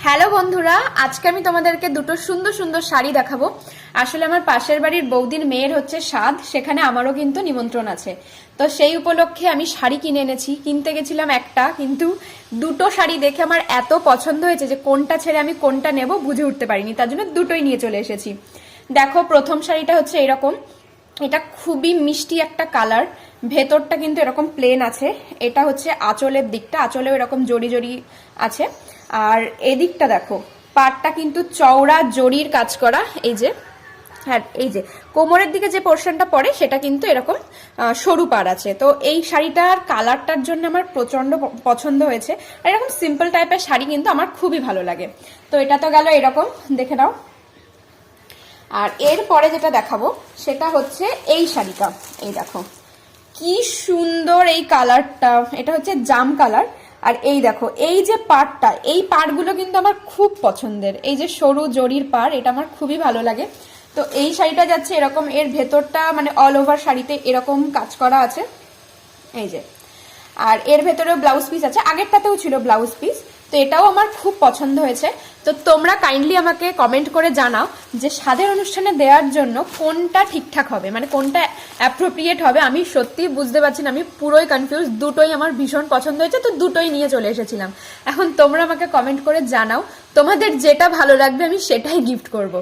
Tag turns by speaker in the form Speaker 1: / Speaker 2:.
Speaker 1: Hello বন্ধুরা, আজকে আমি তোমাদেরকে দুটো সুন্দর সুন্দর শাড়ি দেখাবো। আসলে আমার পাশের বাড়ির বৌদির মেয়ের হচ্ছে সাধ, সেখানে আমারও কিন্তু নিমন্ত্রণ আছে। তো সেই উপলক্ষে আমি শাড়ি কিনে এনেছি। কিনতে গেছিলাম একটা, কিন্তু দুটো শাড়ি দেখে আমার এত পছন্দ হয়েছে যে কোনটা ছেড়ে আমি কোনটা নেব বুঝে উঠতে পারিনি, তার জন্য দুটোই নিয়ে চলে এসেছি। দেখো, প্রথম শাড়িটা হচ্ছে এরকম। এটা খুবই মিষ্টি একটা কালার, ভেতরটা কিন্তু এরকম প্লেন আছে। এটা হচ্ছে আঁচলের দিকটা, আঁচলেও এরকম জড়ি জড়ি আছে। আর এদিকটা দেখো, পাড়টা কিন্তু চওড়া জড়ির কাজ করা। এই যে, হ্যাঁ, এই যে কোমরের দিকে যে পোর্শনটা পড়ে সেটা কিন্তু এরকম সরু পাড় আছে। তো এই শাড়িটার কালারটার জন্য আমার প্রচন্ড পছন্দ হয়েছে। আর এরকম সিম্পল টাইপের শাড়ি কিন্তু আমার খুবই ভালো লাগে। তো এটা তো গেল এরকম, দেখে নাও। আর এরপরে যেটা দেখাবো সেটা হচ্ছে এই শাড়িটা। এই দেখো কি সুন্দর এই কালারটা, এটা হচ্ছে জাম কালার। আর এই দেখো, এই যে পাড়টা, এই পাড়গুলো কিন্তু আমার খুব পছন্দের। এই যে সরু জরির পাড়, এটা আমার খুবই ভালো লাগে। তো এই শাড়িটা যাচ্ছে এরকম, এর ভেতরটা মানে অল ওভার শাড়িতে এরকম কাজ করা আছে, এই যে। আর এর ভেতরেও ব্লাউজ পিস আছে, আগেরটাতেও ছিল ব্লাউজ পিস। তো এটাও আমার খুব পছন্দ হয়েছে। তো তোমরা কাইন্ডলি আমাকে কমেন্ট করে জানাও যে স্বাদের অনুষ্ঠানে দেওয়ার জন্য কোনটা ঠিকঠাক হবে, মানে কোনটা অ্যাপ্রোপ্রিয়েট হবে। আমি সত্যি বুঝতে পারছি না, আমি পুরোই কনফিউজ। দুটোই আমার ভীষণ পছন্দ হয়েছে, তো দুটোই নিয়ে চলে এসেছিলাম। এখন তোমরা আমাকে কমেন্ট করে জানাও তোমাদের যেটা ভালো লাগবে, আমি সেটাই গিফট করবো।